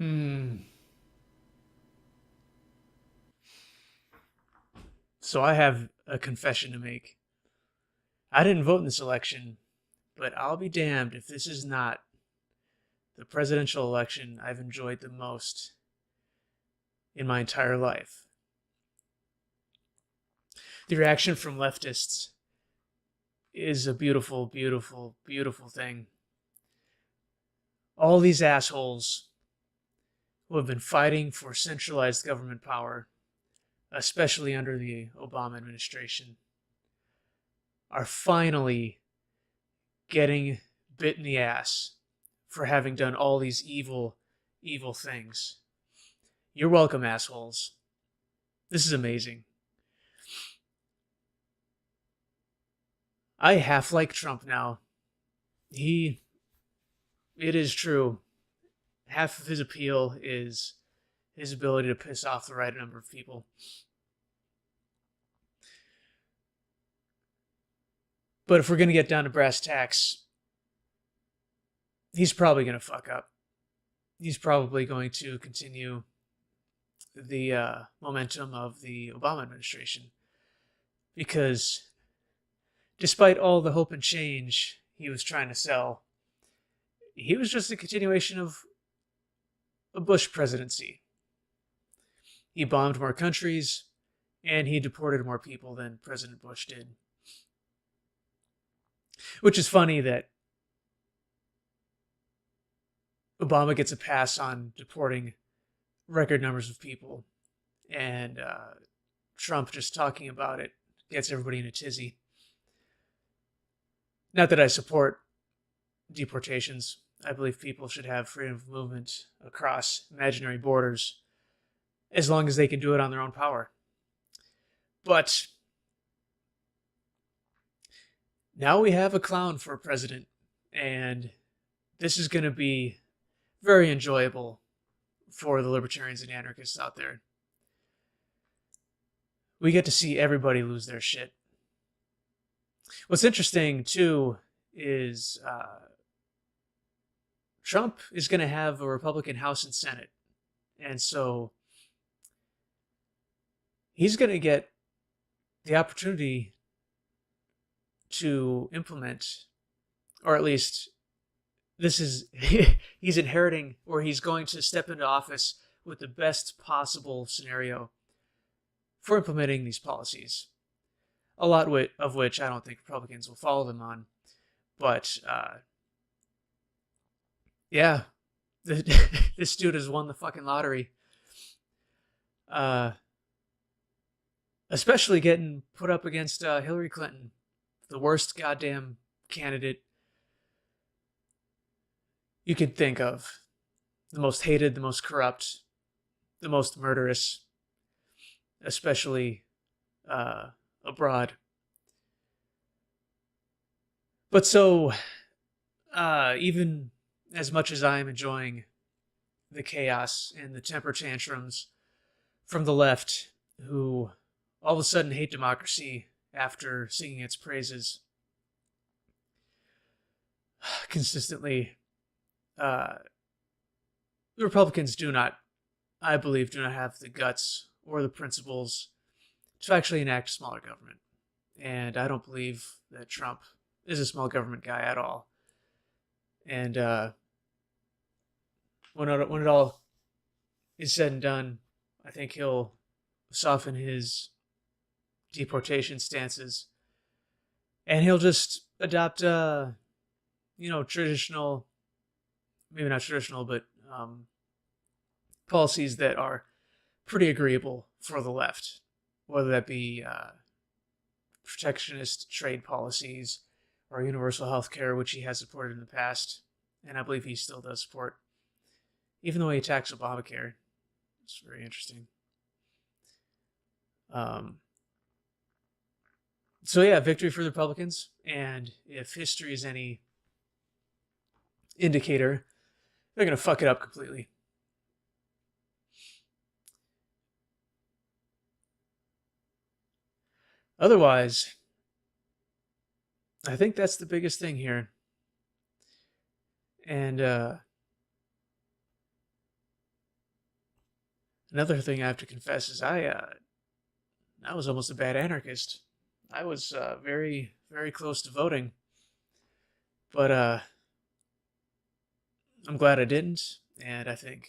Hmm. So I have a confession to make. I didn't vote in this election, but I'll be damned if this is not the presidential election I've enjoyed the most in my entire life. The reaction from leftists is a beautiful, beautiful, beautiful thing. All these assholes who have been fighting for centralized government power, especially under the Obama administration, are finally getting bit in the ass for having done all these evil, evil things. You're welcome, assholes. This is amazing. I half like Trump now. He, it is true, half of his appeal is his ability to piss off the right number of people. But if we're going to get down to brass tacks, he's probably going to fuck up. He's probably going to continue the momentum of the Obama administration. Because despite all the hope and change he was trying to sell, he was just a continuation of a Bush presidency. He bombed more countries and he deported more people than President Bush did. Which is funny that Obama gets a pass on deporting record numbers of people, and Trump just talking about it gets everybody in a tizzy. Not that I support deportations. I believe people should have freedom of movement across imaginary borders as long as they can do it on their own power. But now we have a clown for a president, and this is going to be very enjoyable for the libertarians and anarchists out there. We get to see everybody lose their shit. What's interesting, too, is Trump is going to have a Republican House and Senate. And so he's going to get the opportunity to implement, or at least this is, he's inheriting, or he's going to step into office with the best possible scenario for implementing these policies. A lot of which I don't think Republicans will follow them on. But yeah, this dude has won the fucking lottery. Especially getting put up against Hillary Clinton, the worst goddamn candidate you could think of. The most hated, the most corrupt, the most murderous, especially abroad. But so, even as much as I am enjoying the chaos and the temper tantrums from the left, who all of a sudden hate democracy after singing its praises consistently, the Republicans do not, I believe, do not have the guts or the principles to actually enact smaller government. And I don't believe that Trump is a small government guy at all. And when it all is said and done, I think he'll soften his deportation stances, and he'll just adopt, traditional, maybe not traditional, but policies that are pretty agreeable for the left, whether that be protectionist trade policies or universal health care, which he has supported in the past, and I believe he still does support, even though he attacks Obamacare. It's very interesting. So yeah, victory for the Republicans, and if history is any indicator, they're gonna fuck it up completely. Otherwise, I think that's the biggest thing here. And Another thing I have to confess is I was almost a bad anarchist. I was very, very close to voting, but I'm glad I didn't. And I think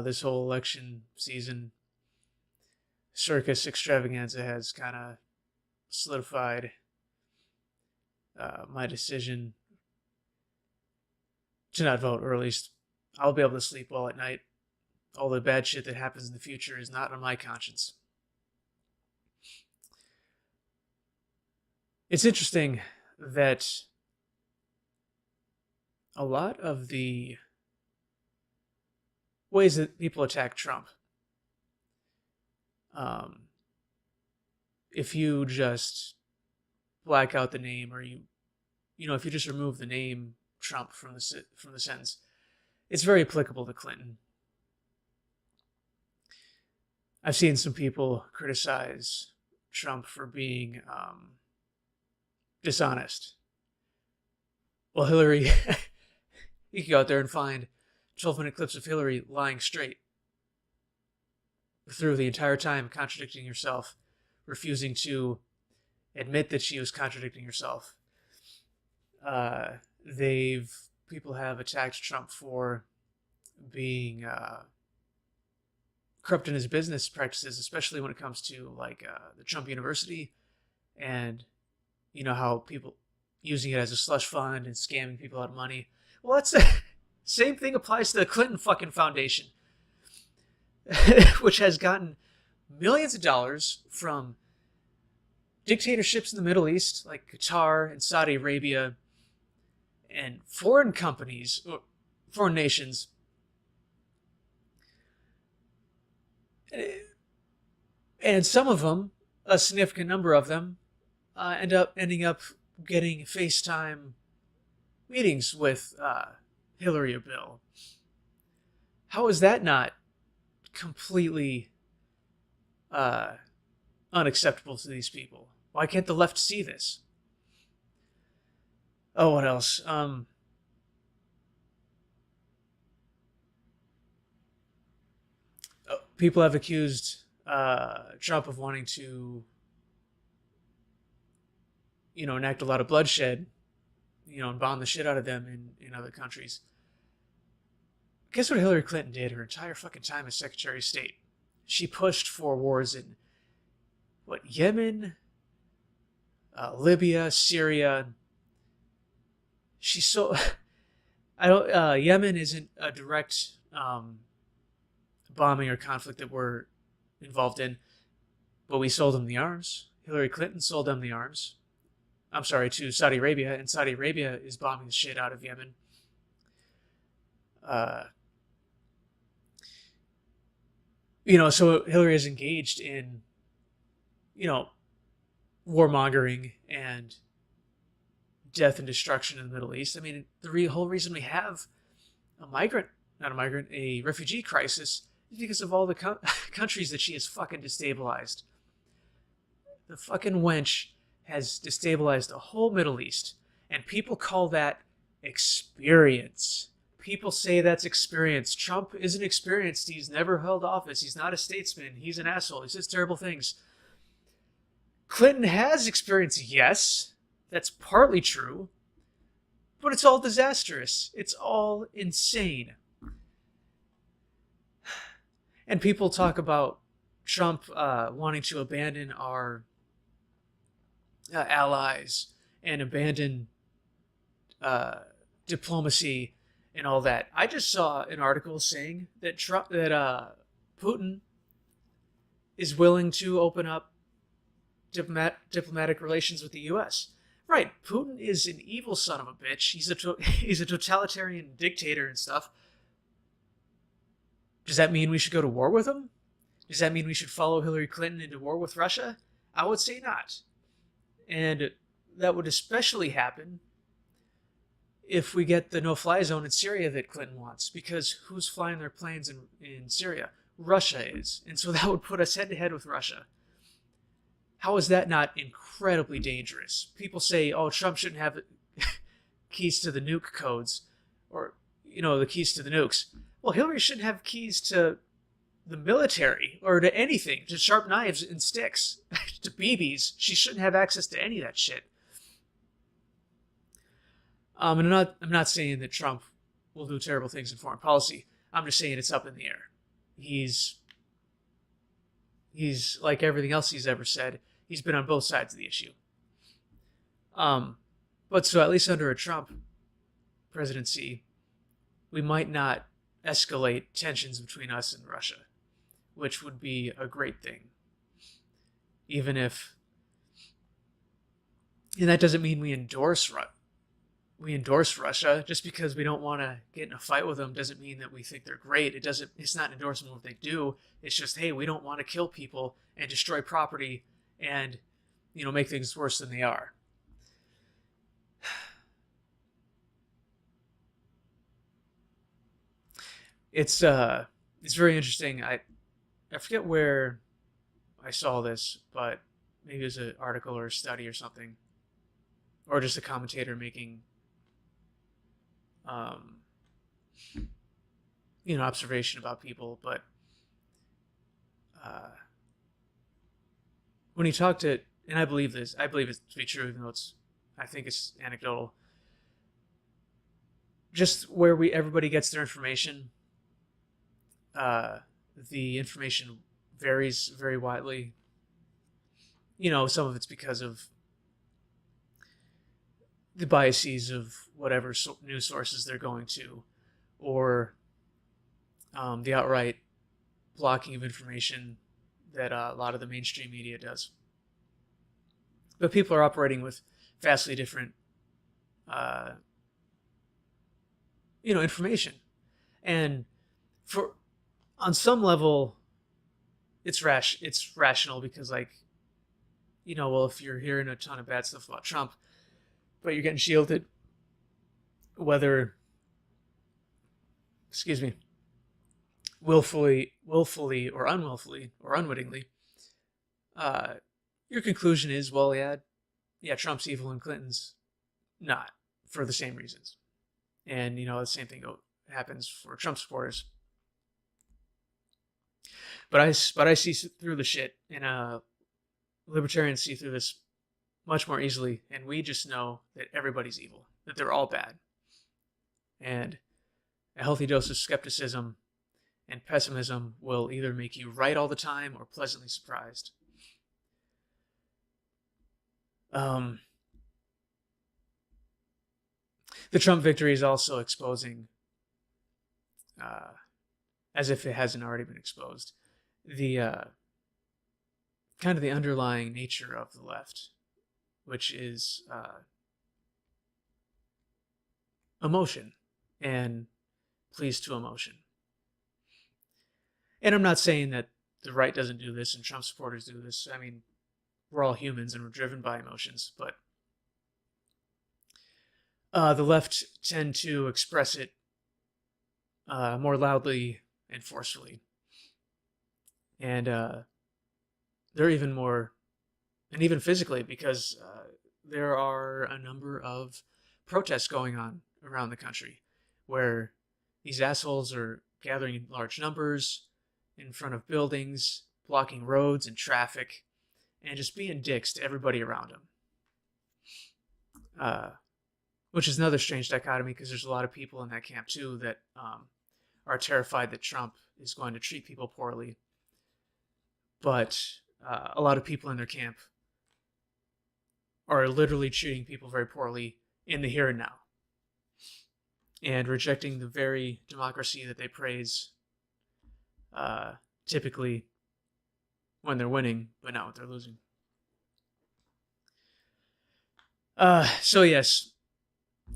this whole election season circus extravaganza has kind of solidified my decision to not vote, or at least I'll be able to sleep well at night. All the bad shit that happens in the future is not on my conscience. It's interesting that a lot of the ways that people attack Trump, um, if you just black out the name, or if you just remove the name Trump from the sentence, it's very applicable to Clinton. I've seen some people criticize Trump for being dishonest. Well, Hillary, you can go out there and find 12-minute clips of Hillary lying straight through the entire time, contradicting herself, refusing to admit that she was contradicting herself. People have attacked Trump for being corrupt in his business practices, especially when it comes to the Trump University, and how people using it as a slush fund and scamming people out of money. Well, that's the same thing applies to the Clinton fucking Foundation, which has gotten millions of dollars from dictatorships in the Middle East, like Qatar and Saudi Arabia, and foreign companies, or foreign nations. And some of them, a significant number of them, ending up getting FaceTime meetings with Hillary or Bill. How is that not completely unacceptable to these people? Why can't the left see this? Oh, what else? People have accused Trump of wanting to, enact a lot of bloodshed, and bomb the shit out of them in other countries. Guess what Hillary Clinton did her entire fucking time as Secretary of State? She pushed for wars in, Yemen, Libya, Syria. Yemen isn't a direct bombing or conflict that we're involved in, but we sold them the arms. Hillary Clinton sold them the arms. I'm sorry, to Saudi Arabia, and Saudi Arabia is bombing the shit out of Yemen. So Hillary is engaged in, warmongering and death and destruction in the Middle East. I mean, the whole reason we have a refugee crisis is because of all the countries that she has fucking destabilized. The fucking wench has destabilized the whole Middle East, and people call that experience. People say that's experience. Trump isn't experienced. He's never held office. He's not a statesman. He's an asshole. He says terrible things. Clinton has experience, yes. That's partly true. But it's all disastrous. It's all insane. And people talk about Trump wanting to abandon our allies and abandon diplomacy and all that. I just saw an article saying that Putin is willing to open up diplomatic relations with the U.S. Right, Putin is an evil son of a bitch. He's a totalitarian dictator and stuff. Does that mean we should go to war with him? Does that mean we should follow Hillary Clinton into war with Russia? I would say not. And that would especially happen if we get the no-fly zone in Syria that Clinton wants. Because who's flying their planes in Syria? Russia is. And so that would put us head-to-head with Russia. How is that not incredibly dangerous? People say, oh, Trump shouldn't have keys to the nuke codes, or, the keys to the nukes. Well, Hillary shouldn't have keys to the military or to anything, to sharp knives and sticks, to BBs. She shouldn't have access to any of that shit. And I'm not saying that Trump will do terrible things in foreign policy. I'm just saying it's up in the air. He's like everything else he's ever said. He's been on both sides of the issue. But so at least under a Trump presidency, we might not escalate tensions between us and Russia, which would be a great thing. Even if, and that doesn't mean we endorse Russia. Just because we don't want to get in a fight with them doesn't mean that we think they're great. It's not endorsing what they do. It's just, hey, we don't want to kill people and destroy property and, make things worse than they are. It's very interesting. I forget where I saw this, but maybe it was an article or a study or something, or just a commentator making observation about people. But when he talked to, and I believe it to be true, even though I think it's anecdotal, just where everybody gets their information, the information varies very widely. Some of it's because of the biases of whatever news sources they're going to, or the outright blocking of information that a lot of the mainstream media does. But people are operating with vastly different, information, and on some level, it's rational because, if you're hearing a ton of bad stuff about Trump, but you're getting shielded, whether, willfully or unwillfully or unwittingly, your conclusion is, well, yeah, Trump's evil and Clinton's not, for the same reasons. And, the same thing happens for Trump supporters. But I see through the shit, and libertarians see through this much more easily, and we just know that everybody's evil, that they're all bad. And a healthy dose of skepticism and pessimism will either make you right all the time or pleasantly surprised. The Trump victory is also exposing, as if it hasn't already been exposed, the kind of the underlying nature of the left, which is emotion and pleas to emotion. And I'm not saying that the right doesn't do this and Trump supporters do this. I mean, we're all humans and we're driven by emotions, but the left tend to express it more loudly and forcefully. And they're even more, and even physically, because there are a number of protests going on around the country where these assholes are gathering in large numbers in front of buildings, blocking roads and traffic, and just being dicks to everybody around them. Which is another strange dichotomy, because there's a lot of people in that camp too that are terrified that Trump is going to treat people poorly. But a lot of people in their camp are literally treating people very poorly in the here and now, and rejecting the very democracy that they praise, typically when they're winning, but not when they're losing. So yes,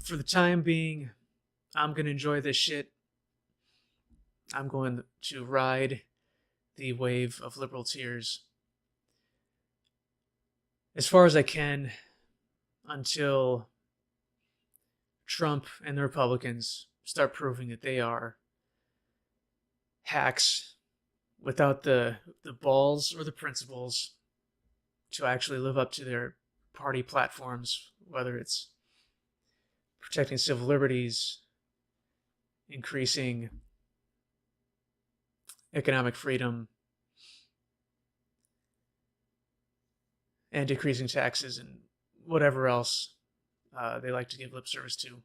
for the time being, I'm going to enjoy this shit. I'm going to ride the wave of liberal tears as far as I can until Trump and the Republicans start proving that they are hacks without the balls or the principles to actually live up to their party platforms, whether it's protecting civil liberties, increasing economic freedom and decreasing taxes and whatever else they like to give lip service to.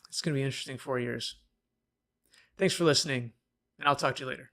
It's going to be interesting 4 years. Thanks for listening, and I'll talk to you later.